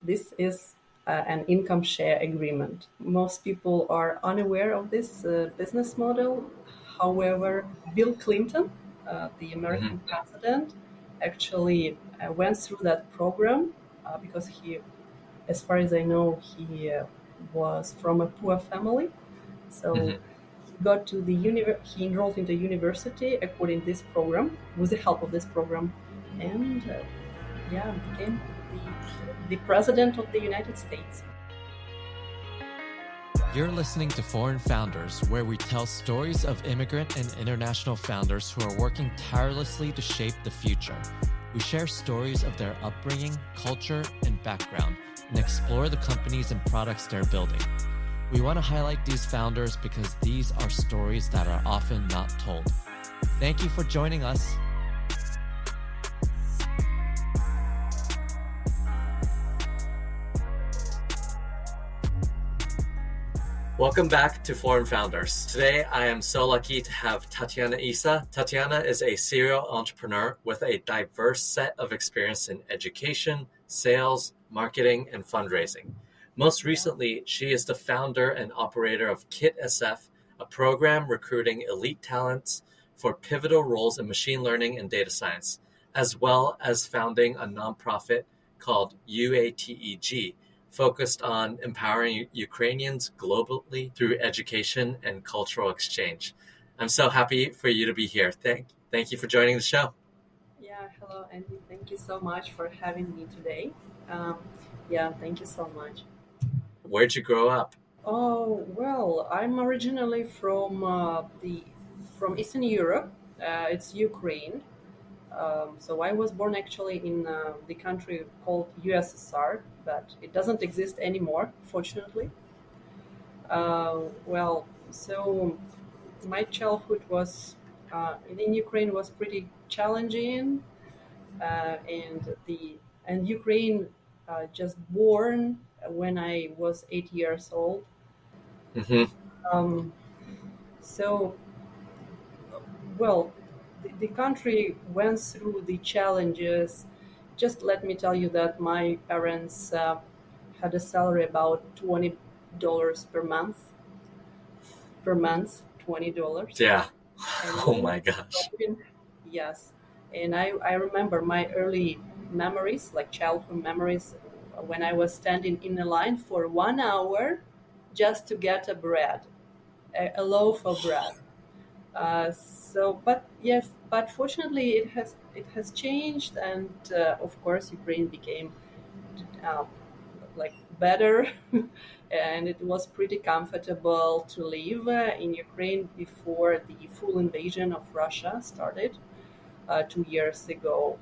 This is an income share agreement. Most people are unaware of this business model. However, Bill Clinton, the American president, actually went through that program because he, as far as I know, he was from a poor family. So he got to the he enrolled in the university according to this program, with the help of this program, and became the president of the United States. You're listening to Foreign Founders, where we tell stories of immigrant and international founders who are working tirelessly to shape the future. We share stories of their upbringing, culture, and background, and explore the companies and products they're building. We want to highlight these founders because these are stories that are often not told. Thank you for joining us. Welcome back to Foreign Founders. Today, I am so lucky to have Tatiana Isa. Tatiana is a serial entrepreneur with a diverse set of experience in education, sales, marketing, and fundraising. Most recently, she is the founder and operator of KIT SF, a program recruiting elite talents for pivotal roles in machine learning and data science, as well as founding a nonprofit called UATEG, focused on empowering Ukrainians globally through education and cultural exchange. I'm so happy for you to be here. Thank you for joining the show. Yeah, hello, Andy. Thank you so much for having me today. Thank you so much. Where'd you grow up? Oh, well, I'm originally from Eastern Europe. It's Ukraine. So I was born actually in the country called USSR, but it doesn't exist anymore, fortunately. So my childhood was in Ukraine was pretty challenging, and Ukraine just born when I was 8 years old. Um, so well, the country went through the challenges. Just let me tell you that my parents had a salary about $20 per month. $20. Yeah. And Oh my gosh. Yes. And I remember my early memories, like childhood memories, when I was standing in a line for 1 hour just to get a loaf of bread. But fortunately, it has changed, and of course, Ukraine became uh, like better, and it was pretty comfortable to live in Ukraine before the full invasion of Russia started 2 years ago.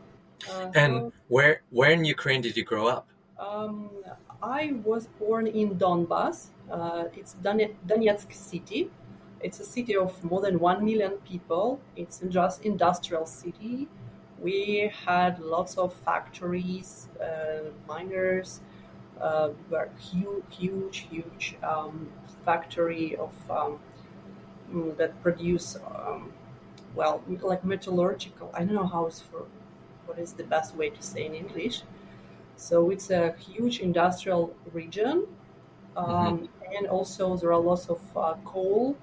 And where in Ukraine did you grow up? Um, I was born in Donbass. It's Donetsk city. It's a city of more than 1 million people. It's just industrial city. We had lots of factories, miners, were huge factory of that produce like metallurgical. I don't know what is the best way to say in English. So it's a huge industrial region, and also there are lots of coal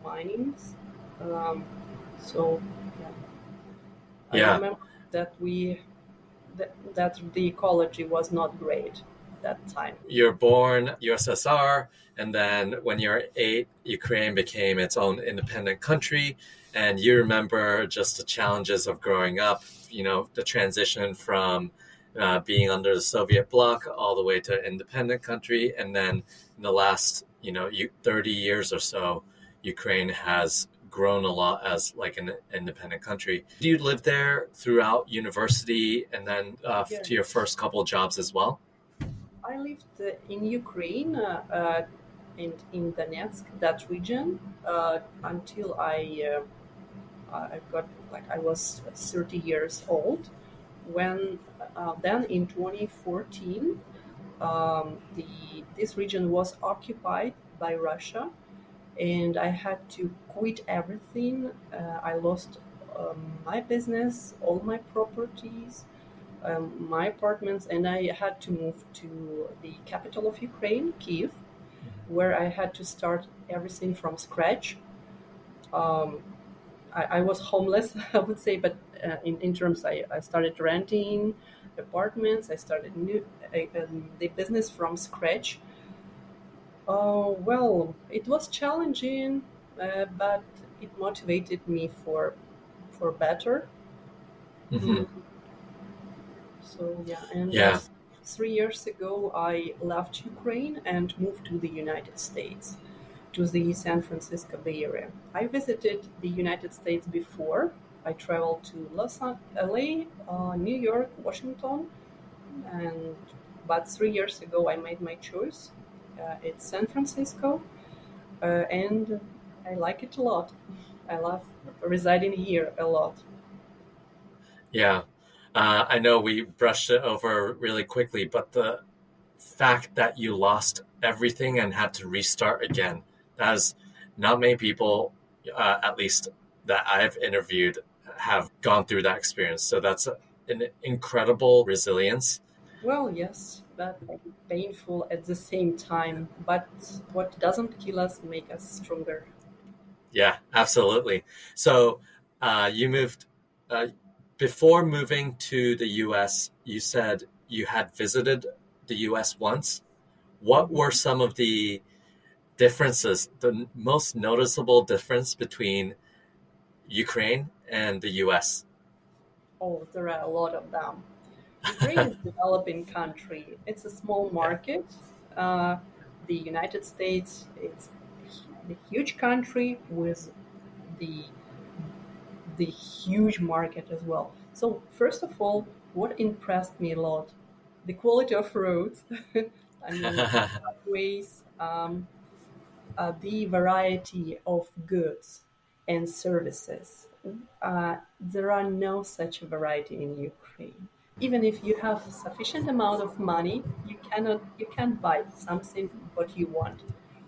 minings. Um, so I remember that that the ecology was not great that time. You're born USSR, and then when you're 8, Ukraine became its own independent country, and you remember just the challenges of growing up, the transition from being under the Soviet bloc all the way to an independent country, and then in the last 30 years or so, Ukraine has grown a lot as like an independent country. You lived there throughout university and then to your first couple of jobs as well? I lived in Ukraine and in Donetsk, that region, until I got I was 30 years old. When then in 2014, this region was occupied by Russia, and I had to quit everything. I lost my business, all my properties. my apartments, and I had to move to the capital of Ukraine, Kiev, where I had to start everything from scratch. Um, I was homeless, I would say, but in terms, I started renting apartments. I started the business from scratch. Well, it was challenging, but it motivated me for better. Hmm. Mm, so yeah, and Yeah. 3 years ago, I left Ukraine and moved to the United States, to the San Francisco Bay Area. I visited the United States before. I traveled to LA, New York, Washington, and but 3 years ago, I made my choice. It's San Francisco, and I like it a lot. I love residing here a lot. Yeah. I know we brushed it over really quickly, but the fact that you lost everything and had to restart again, that is not many people, at least that I've interviewed, have gone through that experience. So that's an incredible resilience. Well, yes, but painful at the same time. But what doesn't kill us make us stronger. Yeah, absolutely. So you moved, uh, before moving to the US, you said you had visited the US once. What were Mhm. some of the differences, the most noticeable difference between Ukraine and the US? Oh, there are a lot of them. Ukraine is a developing country. It's a small Yeah. market. Uh, the United States is the huge country with the the huge market as well. So first of all, what impressed me a lot, the quality of roads. I mean, highways, the variety of goods and services. There are no such variety in Ukraine. Even if you have sufficient amount of money, you can't buy something what you want.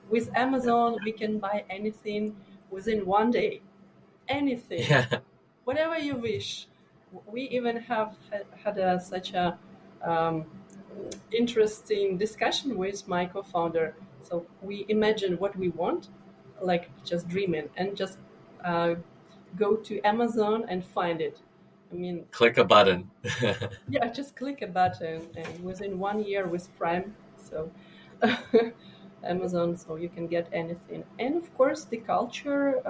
With Amazon, we can buy anything within one day. Anything, Yeah. whatever you wish. We even have had such a um, interesting discussion with my co-founder. So we imagine what we want, like just dreaming, and just uh, go to Amazon and find it. I mean, Click a button. yeah, just click a button, and within 1 year with Prime, so Amazon, so you can get anything. And of course, the culture.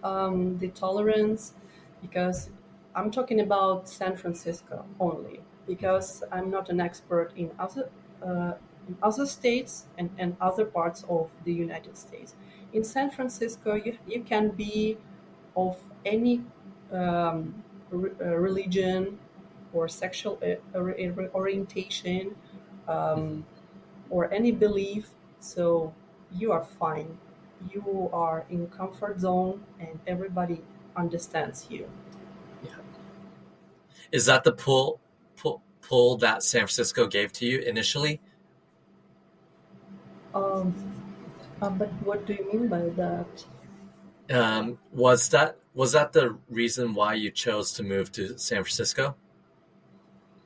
The tolerance, because I'm talking about San Francisco only, because I'm not an expert in other states and other parts of the United States. In San Francisco, you can be of any religion or sexual orientation, um, or any belief, so you are fine. You are in comfort zone and everybody understands you. Yeah. Is that the pull that San Francisco gave to you initially? Um, but what do you mean by that? Was that the reason why you chose to move to San Francisco?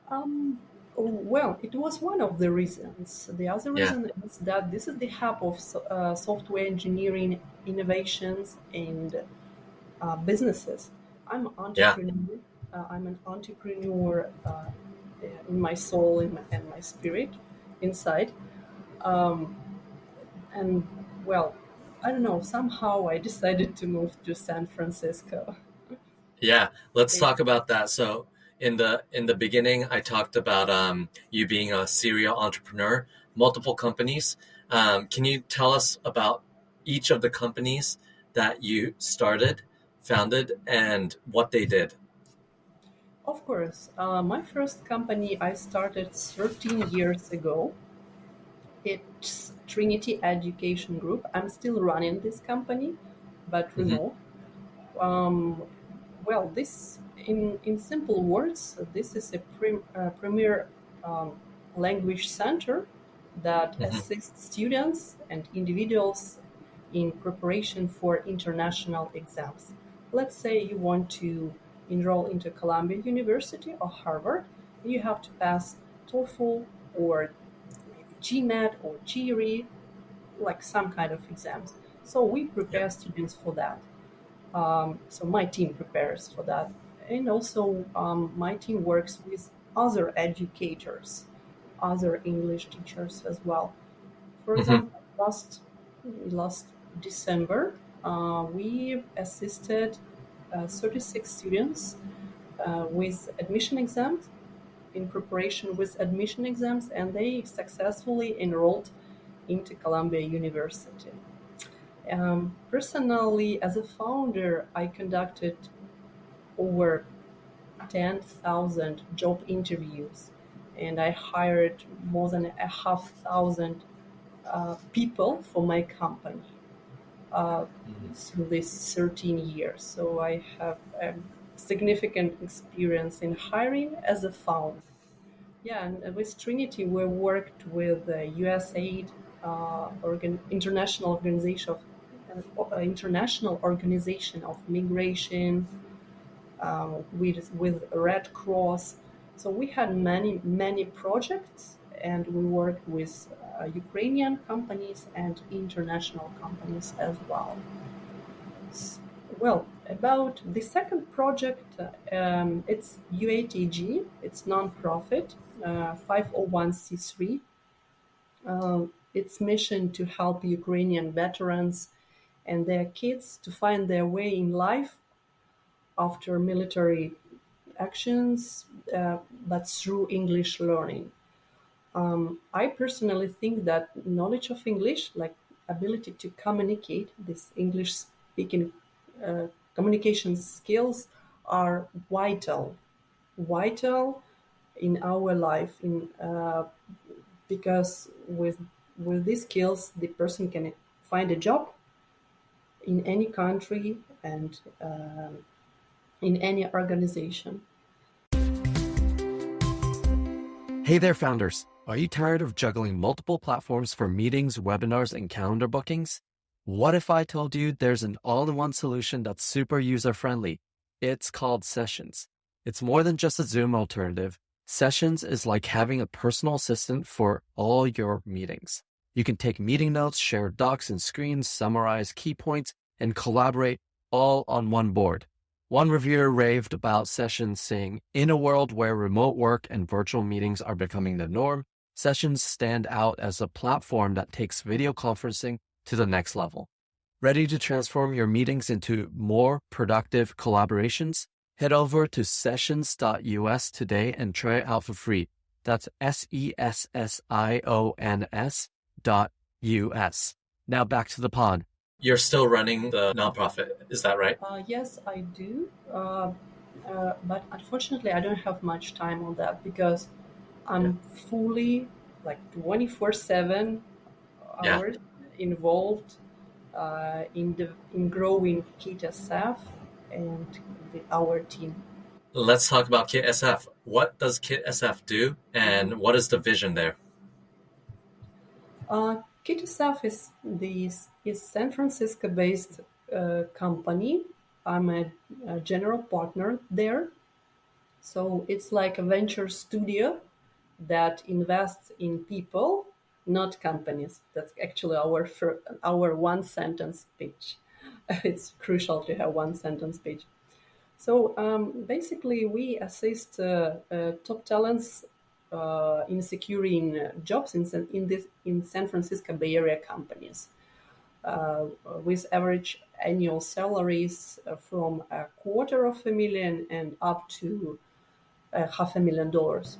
Um, well, it was one of the reasons. The other Yeah. reason is that this is the hub of software engineering innovations and businesses. I'm an Yeah. entrepreneur. I'm an entrepreneur in my soul and my spirit inside. Um, and well, I don't know. Somehow I decided to move to San Francisco. Yeah, let's It, talk about that. So in the beginning, I talked about you being a serial entrepreneur, multiple companies. Can you tell us about each of the companies that you started, founded, and what they did? of course, my first company I started 13 years ago. It's Trinity Education Group. I'm still running this company, but Hmm. remote. Um, well, this, in simple words, this is a premier um, language center that Hmm. assists students and individuals in preparation for international exams. Let's say you want to enroll into Columbia University or Harvard, you have to pass TOEFL or maybe GMAT or GRE, like some kind of exams. So we Yeah. prepare students for that. So my team prepares for that. And also my team works with other educators, other English teachers as well. For Hmm. example, last December, we assisted 36 students with admission exams, in preparation with admission exams, and they successfully enrolled into Columbia University. Personally, as a founder, I conducted over 10,000 job interviews, and I hired more than a half thousand people for my company uh, through these 13 years. So I have significant experience in hiring as a founder. Yeah, and with Trinity, we worked with the USAID, International International Organization of Migration, with Red Cross. So we had many projects, and we worked with Ukrainian companies and international companies as well. Well, about the second project, it's UATG. It's non-profit, 501c3. Its mission to help Ukrainian veterans and their kids to find their way in life after military actions, but through English learning. I personally think that knowledge of English, like ability to communicate, this English speaking communication skills, are vital in our life. Because with these skills, the person can find a job in any country and in any organization. Hey there, founders. Are you tired of juggling multiple platforms for meetings, webinars, and calendar bookings? What if I told you there's an all-in-one solution that's super user-friendly? It's called Sessions. It's more than just a Zoom alternative. Sessions is like having a personal assistant for all your meetings. You can take meeting notes, share docs and screens, summarize key points, and collaborate all on one board. One reviewer raved about Sessions, saying, "In a world where remote work and virtual meetings are becoming the norm, Sessions stand out as a platform that takes video conferencing to the next level." Ready to transform your meetings into more productive collaborations? Head over to sessions.us today and try it out for free. That's SESSIONS.US. Now back to the pod. You're still running the nonprofit, is that right? Yes, I do. But unfortunately, I don't have much time on that because I'm fully, like 24/7 Yeah. hours involved in growing Kit SF and our team. Let's talk about Kit SF. What does Kit SF do, and what is the vision there? Kit SF is San Francisco-based company. I'm a general partner there. So it's like a venture studio that invests in people, not companies. That's actually our one sentence pitch. It's crucial to have one sentence pitch. So basically, we assist top talents in securing jobs in San Francisco Bay Area companies with average annual salaries from $250,000 and up to $500,000.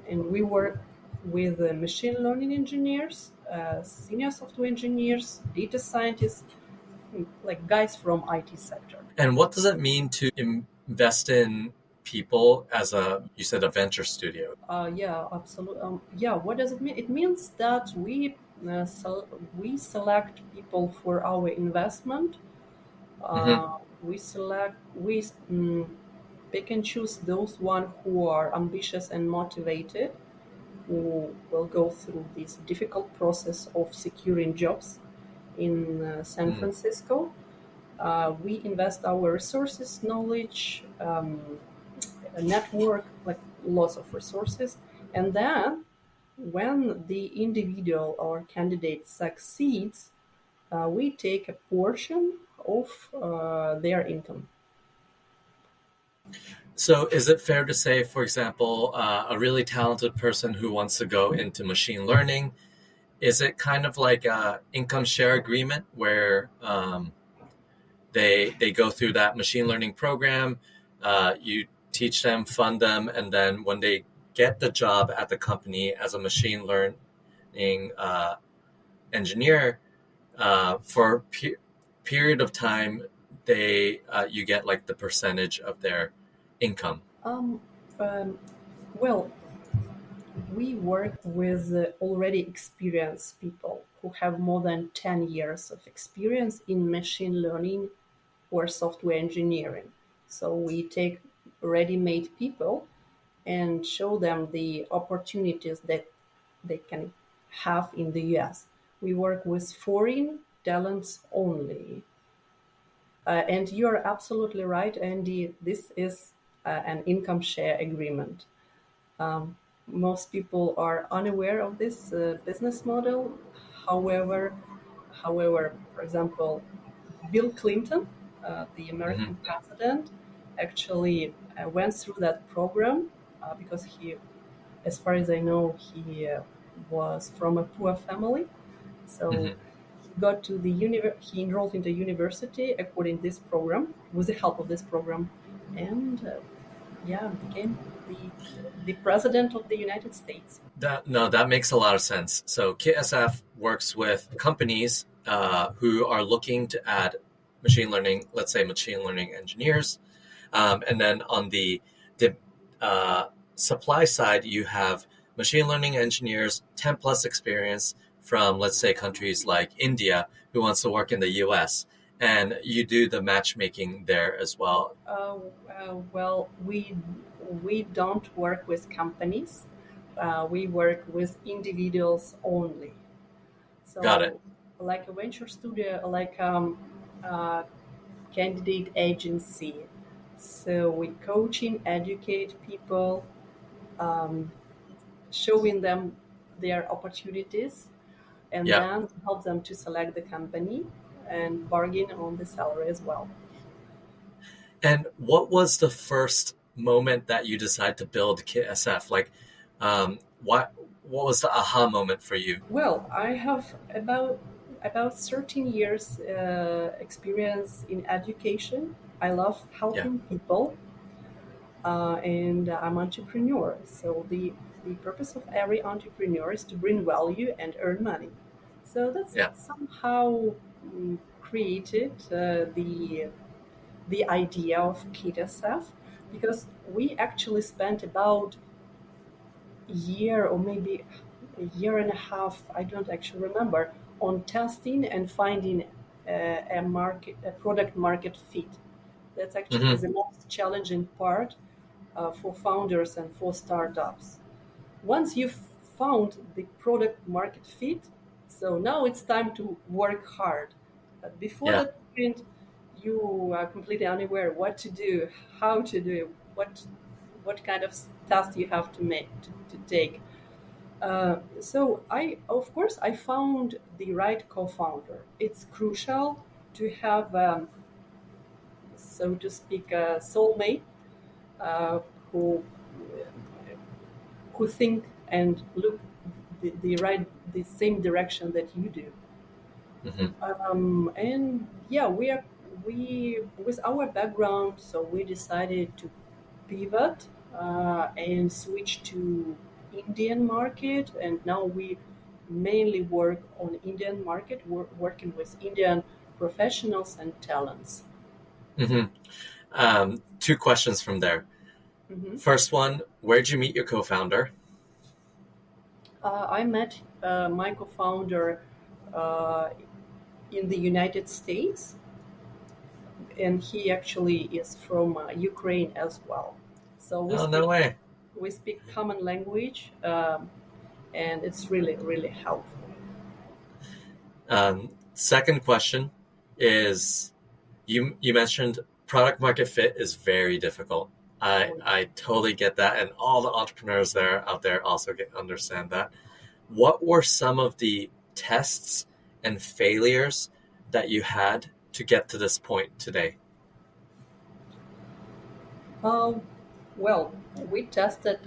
And we work with machine learning engineers, senior software engineers, data scientists, like guys from IT sector. And what does it mean to invest in people as you said, a venture studio? Yeah, absolutely. Yeah, what does it mean? It means that we select people for our investment. We pick and choose those one who are ambitious and motivated, who will go through this difficult process of securing jobs in San Francisco. We invest our resources, knowledge, a network, like lots of resources. And then when the individual or candidate succeeds, we take a portion of their income. So, is it fair to say, for example, a really talented person who wants to go into machine learning, is it kind of like a income share agreement where they go through that machine learning program, you teach them, fund them, and then when they get the job at the company as a machine learning engineer, for period of time, they you get like the percentage of their income. Um, um, well, we work with already experienced people who have more than 10 years of experience in machine learning or software engineering. So we take ready-made people and show them the opportunities that they can have in the US. We work with foreign talents only. And you are absolutely right, Andy. This is an income share agreement. Most people are unaware of this business model. However, for example, Bill Clinton, the Hmm. American president, actually went through that program because he, as far as I know, he was from a poor family. So Hmm. he got to the he enrolled in the university according to this program with the help of this program, and yeah, became the president of the United States. That no, that makes a lot of sense. So KSF works with companies who are looking to add machine learning, let's say machine learning engineers, and then on the supply side, you have machine learning engineers, 10 plus experience from, let's say, countries like India who wants to work in the US. And you do the matchmaking there as well. Uh, well, we don't work with companies. We work with individuals only. Got it. So, like a venture studio, like uh, candidate agency. So we coaching, educate people, showing them their opportunities, and Yeah. then help them to select the company and bargain on the salary as well. And what was the first moment that you decided to build KSF? Like, what was the aha moment for you? Well, I have about 13 years experience in education. I love Yeah. helping people, and I'm entrepreneur. So the purpose of every entrepreneur is to bring value and earn money. So that's Yeah. somehow created the idea of KitaSaf because we actually spent about a year or maybe a year and a half, I don't actually remember, on testing and finding a product market fit. That's actually Hmm. the most challenging part for founders and for startups. Once you've found the product market fit, so now it's time to work hard. But before Yeah. that point, you are completely unaware what to do, how to do it, what kind of task you have to make to take. So of course, I found the right co-founder. It's crucial to have, so to speak, a soulmate uh, who who think and look the same direction that you do. Hmm. And yeah, we with our background, so we decided to pivot and switch to Indian market, and now we mainly work on Indian market, working with Indian professionals and talents. Hmm. Two questions from there. Mhm. First one, where'd you meet your co-founder? I met my co-founder uh, in the United States, and he actually is from Ukraine as well. So Oh, no way. we speak common language, and it's really helpful. Second question is, You mentioned product market fit is very difficult. I totally get that, and all the entrepreneurs out there also understand that. What were some of the tests and failures that you had to get to this point today? Um, well, we tested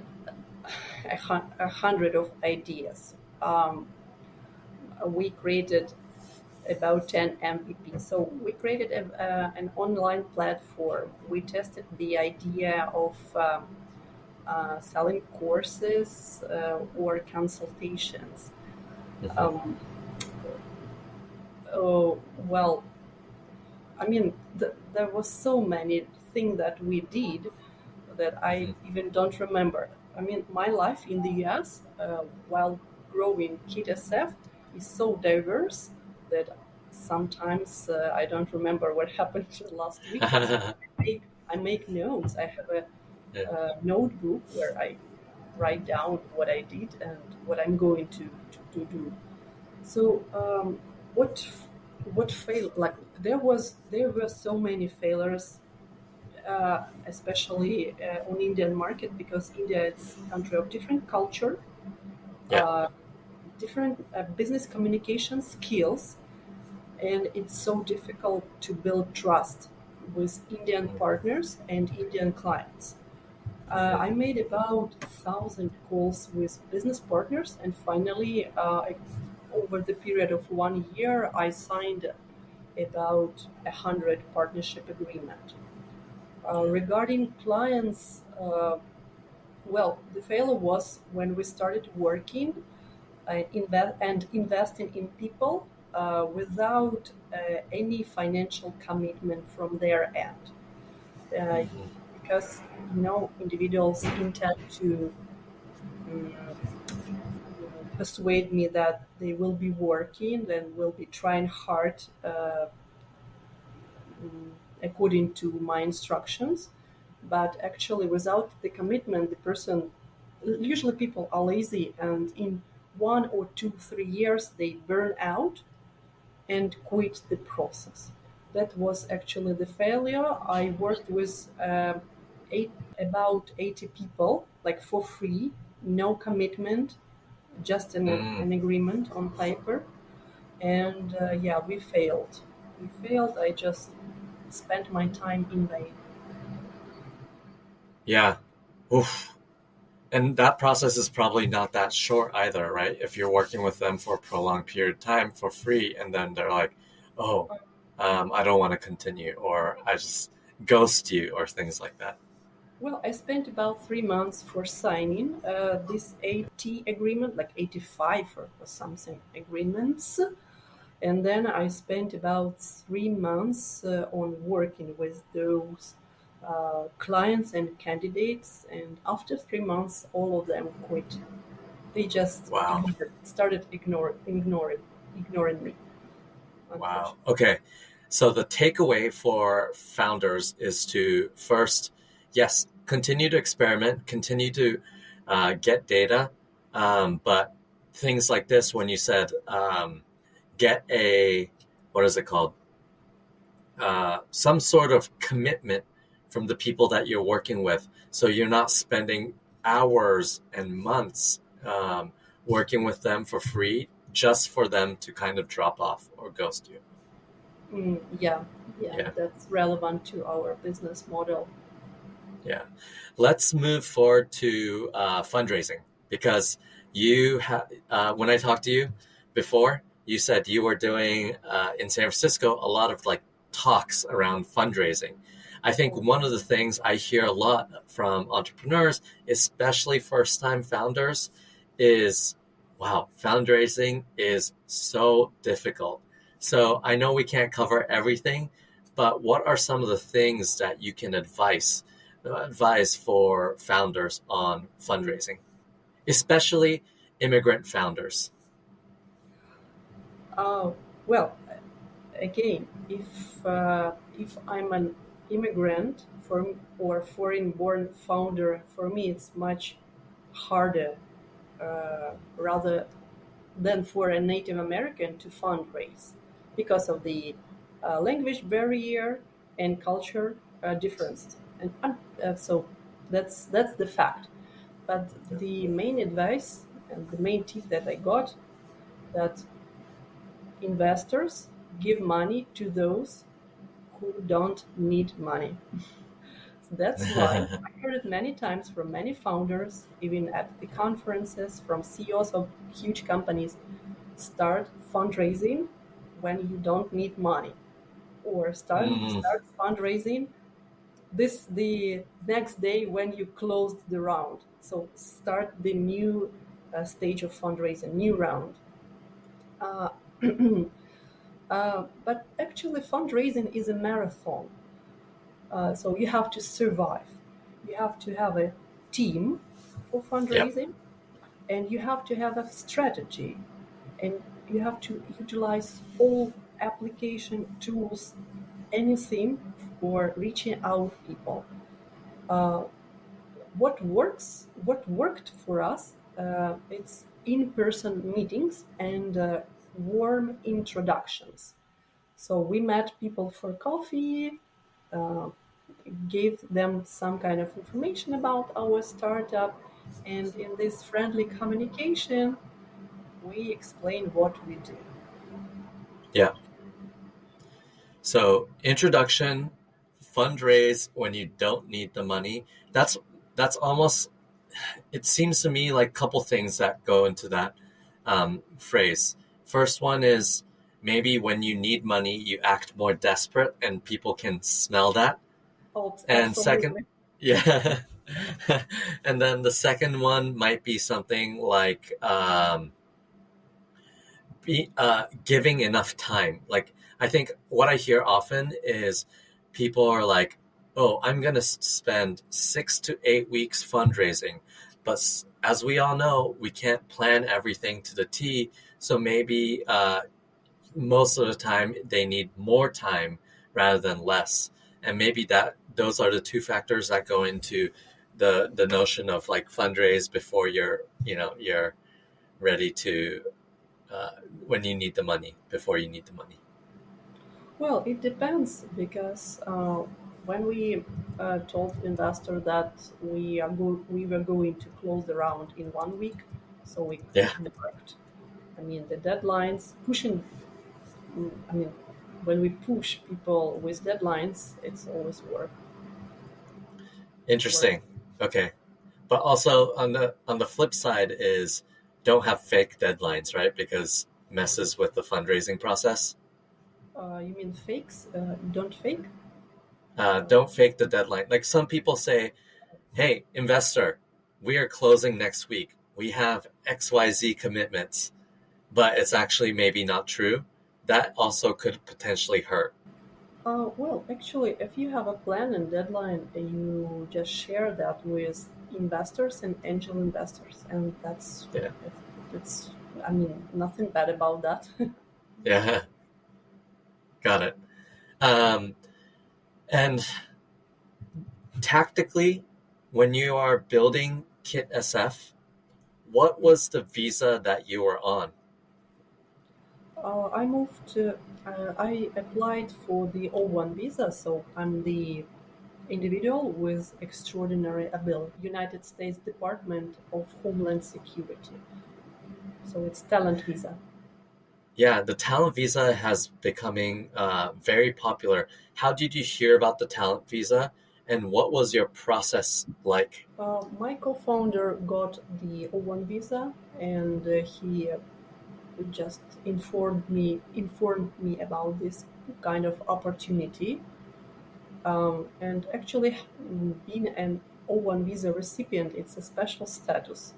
a hundred of ideas. We created about 10 MVPs. So we created an online platform. We tested the idea of selling courses or consultations. Hmm. Um, oh, well, I mean, there was so many things that we did that I Hmm. even don't remember. I mean, my life in the US while growing KitSF is so diverse that sometimes I don't remember what happened last week, but I make notes. I have Yeah. a notebook where I write down what I did and what I'm going to do. So what what failed? Like there were so many failures, especially on Indian market because India is a country of different culture, Yeah. uh, different business communication skills, and it's so difficult to build trust with Indian partners and Indian clients. Hmm. I made about 1,000 calls with business partners, and finally, over the period of 1 year, I signed about 100 partnership agreement. Yeah. Regarding clients, well, the failure was when we started working and investing in people without any financial commitment from their end. Uh, Hmm. because individuals intend to um, persuade me that they will be working and will be trying hard according to my instructions, but actually without the commitment the person, usually people are lazy and in 1 or 2 3 years they burn out and quit the process. That was actually the failure. I worked with about 80 people, like for free, no commitment, just Mm. an agreement on paper. And yeah, we failed. We failed. I just spent my time in vain. Yeah. Oof. And that process is probably not that short either, right? If you're working with them for a prolonged period of time for free, and then they're like, "Oh, I don't want to continue," or "I just ghost you," or things like that. Well, I spent about 3 months for signing this 80 agreement, like 85 or something agreements. And then I spent about 3 months on working with those clients and candidates. And after 3 months, all of them quit. They just Wow. started ignoring me, Wow. unfortunately. Okay. So the takeaway for founders is to first, yes, continue to experiment, continue to get data, but things like this, when you said get a, what is it called? Some sort of commitment from the people that you're working with. So you're not spending hours and months working with them for free just for them to kind of drop off or ghost you. Yeah, yeah, Yeah, that's relevant to our business model. yeah. Let's move forward to fundraising because when I talked to you before, you said you were doing in San Francisco a lot of like talks around fundraising. I think one of the things I hear a lot from entrepreneurs, especially first time founders, is wow, fundraising is so difficult. So I know we can't cover everything, but what are some of the things that you can advise for founders on fundraising, especially immigrant founders? Uh, well, again, if I'm an immigrant or foreign-born founder, for me it's much harder rather than for a Native American to fundraise because of the language barrier, and culture differences. And so that's the fact. But the main advice and the main tip that I got, that investors give money to those who don't need money. So that's why I heard it many times from many founders, even at the conferences, from CEOs of huge companies: start fundraising when you don't need money, or Mm, start fundraising this the next day when you closed the round. So start the new stage of fundraising, new round. Uh, but actually, fundraising is a marathon. So you have to survive. You have to have a team for yep. fundraising, and you have to have a strategy, and you have to utilize all application tools, anything for reaching out people. Uh, what worked for us, it's in-person meetings and warm introductions. So we met people for coffee, uh, gave them some kind of information about our startup, and in this friendly communication, we explain what we do. Yeah. So introduction, fundraise when you don't need the money. That's almost, it seems to me like a couple things that go into that phrase. First one is maybe when you need money, you act more desperate and people can smell that. Oh, And second, absolutely. yeah. And then the second one might be something like giving enough time. Like, I think what I hear often is people are like, oh, I'm going to spend 6 to 8 weeks fundraising. But as we all know, we can't plan everything to the T. So maybe most of the time they need more time rather than less. And maybe that those are the two factors that go into the notion of like fundraise before you're ready to uh, when you need the money before you need the money. Well, it depends, because when we told investor that we were going to close the round in 1 week, so Yeah, it worked. I mean, the deadlines pushing. I mean, when we push people with deadlines, it's always work. Work. interesting. Okay, but also on the flip side is don't have fake deadlines, right? Because messes with the fundraising process. You mean fakes? Don't fake. Uh, Don't fake the deadline. Like some people say, hey, investor, we are closing next week. We have XYZ commitments, but it's actually maybe not true. That also could potentially hurt. well, actually, if you have a plan and deadline, you just share that with investors and angel investors, and Yeah. it's. I mean, nothing bad about that. Yeah. Got it. Um, and tactically, when you are building Kit SF, what was the visa that you were on? I moved to. I applied for the O1 visa, so I'm the individual with extraordinary ability. United States Department of Homeland Security. So it's talent visa. Yeah, the talent visa has becoming very popular. How did you hear about the talent visa, and what was your process like? My co-founder got the O1 visa, and he just informed me about this kind of opportunity. And actually, being an O1 visa recipient, it's a special status.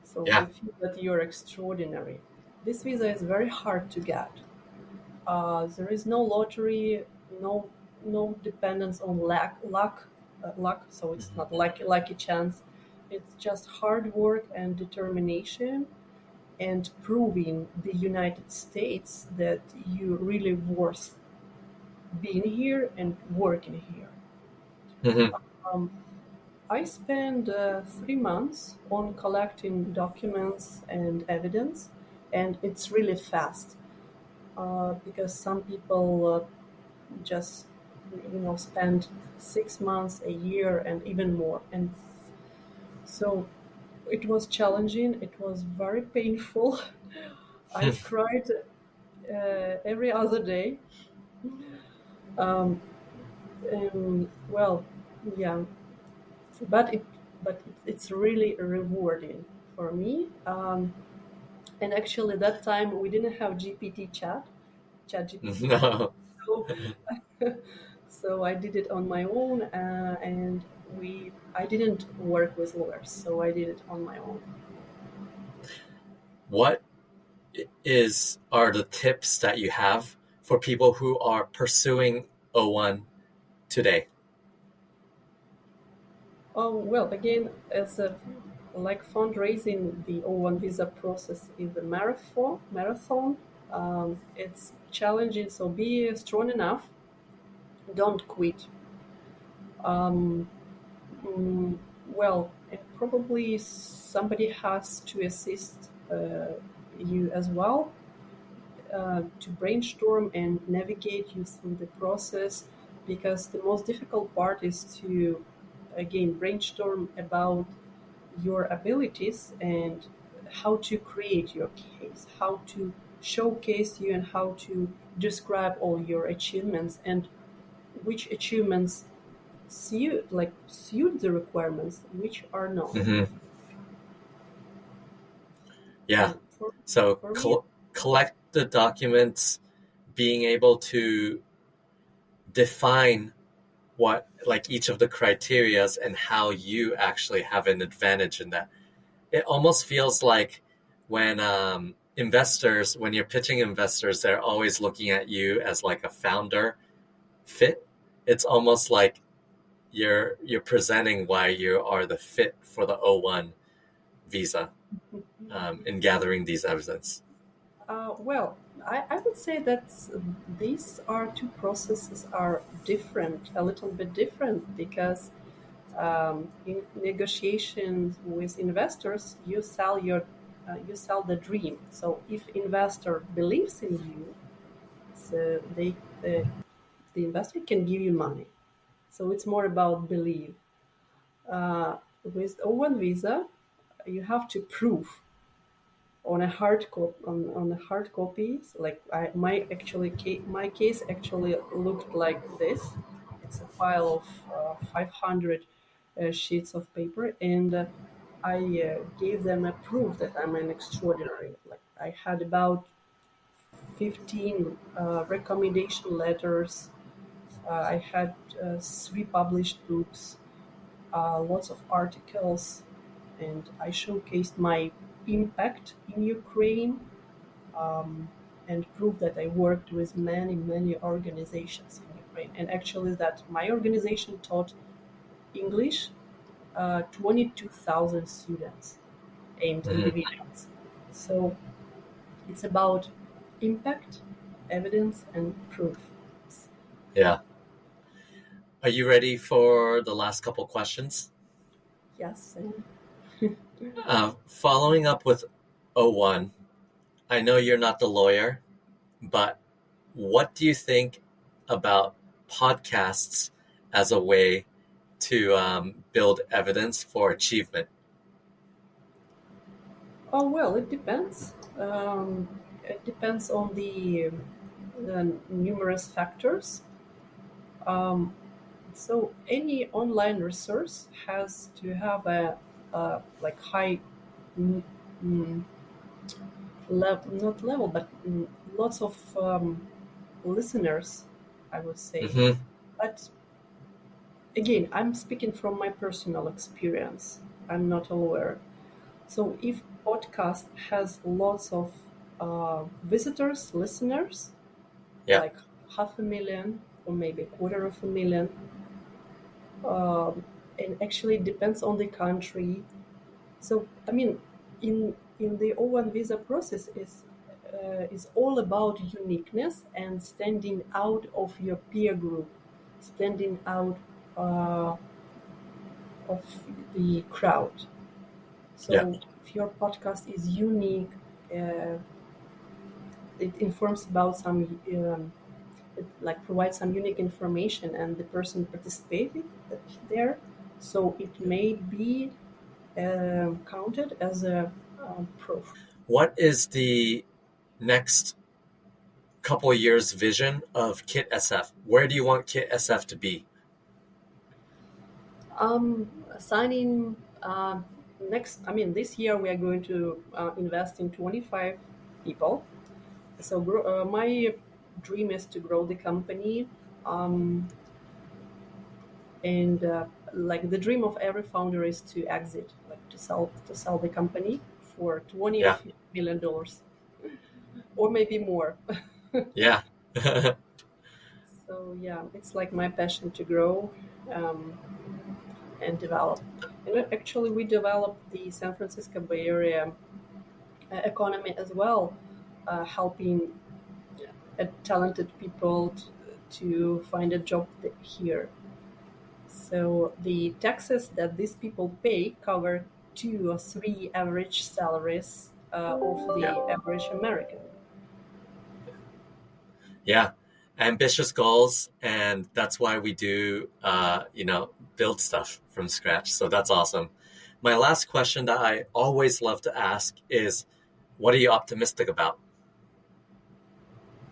So they Yeah. feel that you're extraordinary. This visa is very hard to get. There is no lottery, no no dependence on luck. So it's Mhm. not like lucky chance. It's just hard work and determination, and proving the United States that you really worth being here and working here. Mhm. Um, I spent 3 months on collecting documents and evidence, and it's really fast, because some people just spend 6 months, a year, and even more. And so it was challenging. It was very painful. I cried every other day. Um, well, yeah, but it's really rewarding for me. And actually, that time we didn't have chat GPT. No. So, so I did it on my own, and I didn't work with lawyers, so I did it on my own. What are the tips that you have for people who are pursuing O1 today? Oh well, again, as a like fundraising, the O1 visa process is a marathon. It's challenging, so be strong enough. Don't quit. Um, mm, well, and probably somebody has to assist you as well, to brainstorm and navigate you through the process, because the most difficult part is to again brainstorm about your abilities and how to create your case, how to showcase you, and how to describe all your achievements, and which achievements suit the requirements, which are not. Mm-hmm. Yeah. So for So for me, collect the documents, being able to define what like each of the criterias and how you actually have an advantage in that. It almost feels like when when you're pitching investors, they're always looking at you as like a founder fit. It's almost like you're presenting why you are the fit for the O1 visa in gathering these evidence. well, I would say that these are two processes are different, a little bit different, because in negotiations with investors, you sell the dream. So if investor believes in you, so the investor can give you money. So it's more about belief. With O1 visa, you have to prove on a hard copies. Like my case actually looked like this. It's a file of 500 sheets of paper, and I gave them a proof that I'm an extraordinary. Like I had about 15 recommendation letters. I had 3 published books, lots of articles, and I showcased my impact in Ukraine, and proved that I worked with many organizations in Ukraine. And actually, that my organization taught English 22,000 students and Mm-hmm. individuals. So it's about impact, evidence, and proof. Yeah. Are you ready for the last couple questions? Yes. Following up with O1, I know you're not the lawyer, but what do you think about podcasts as a way to build evidence for achievement? Oh well, it depends. It depends on the numerous factors. Um, so any online resource has to have a like high, mm, mm, not level, but lots of listeners, I would say. Mm-hmm. But again, I'm speaking from my personal experience. I'm not a lawyer. So if podcast has lots of visitors, listeners, Yeah. like 500,000 or maybe 250,000, um, and actually it depends on the country. So I mean, in the O1 visa process is all about uniqueness and standing out of your peer group, standing out uh, of the crowd. Yeah. So if your podcast is unique, it informs about some like provide some unique information and the person participated there, so it may be counted as a proof. What is the next couple of years vision of Kit SF? Where do you want Kit SF to be? Signing next, I mean, this year we are going to invest in 25 people. So my dream is to grow the company, and like the dream of every founder is to exit, like to sell the company for 20 or Yeah. $50 million, or maybe more. Yeah. So yeah, it's like my passion to grow um, and develop. And actually, we developed the San Francisco Bay Area economy as well, helping talented people to find a job here. So the taxes that these people pay cover 2 or 3 average salaries of the Yeah. average American. Yeah. Ambitious goals. And that's why we do, build stuff from scratch. So that's awesome. My last question that I always love to ask is, what are you optimistic about?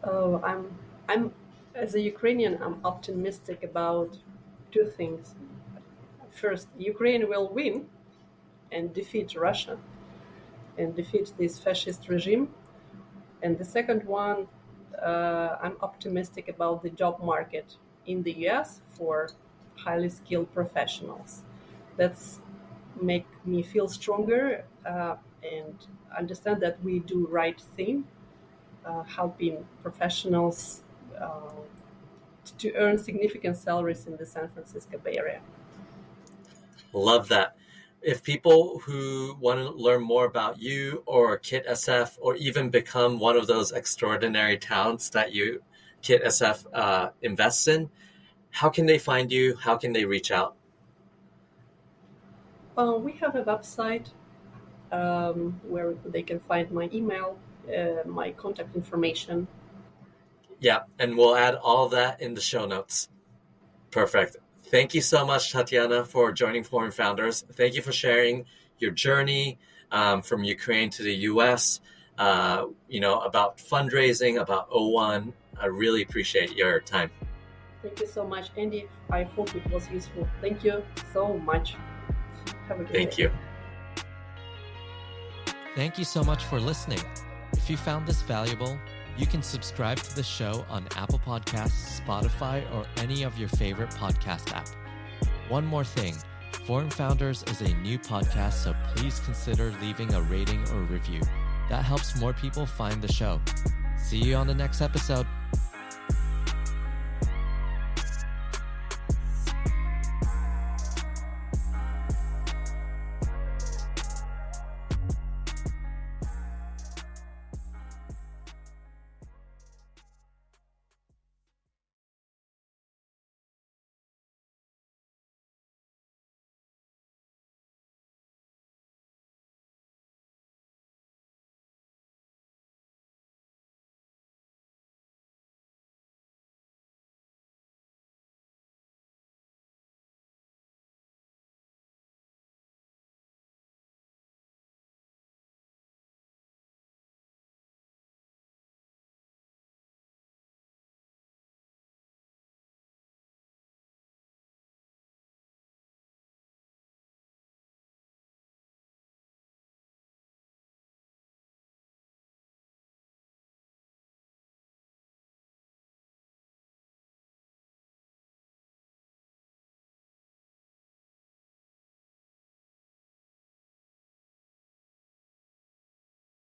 Oh, I'm as a Ukrainian, I'm optimistic about 2 things. First, Ukraine will win and defeat Russia and defeat this fascist regime. And the second one, I'm optimistic about the job market in the US for highly skilled professionals. That's make me feel stronger and understand that we do right thing, helping professionals to earn significant salaries in the San Francisco Bay Area. Love that. If people who want to learn more about you or Kit SF, or even become one of those extraordinary talents that you Kit SF invests in, how can they find you? How can they reach out? We have a website where they can find my email, my contact information. Yeah, and we'll add all that in the show notes. Perfect. Thank you so much, Tatiana, for joining Foreign Founders. Thank you for sharing your journey from Ukraine to the US, about fundraising, about O1. I really appreciate your time. Thank you so much, Andy. I hope it was useful. Thank you so much. Have a good day. Thank you. Thank you so much for listening. If you found this valuable, you can subscribe to the show on Apple Podcasts, Spotify, or any of your favorite podcast app. One more thing, Foreign Founders is a new podcast, so please consider leaving a rating or review. That helps more people find the show. See you on the next episode.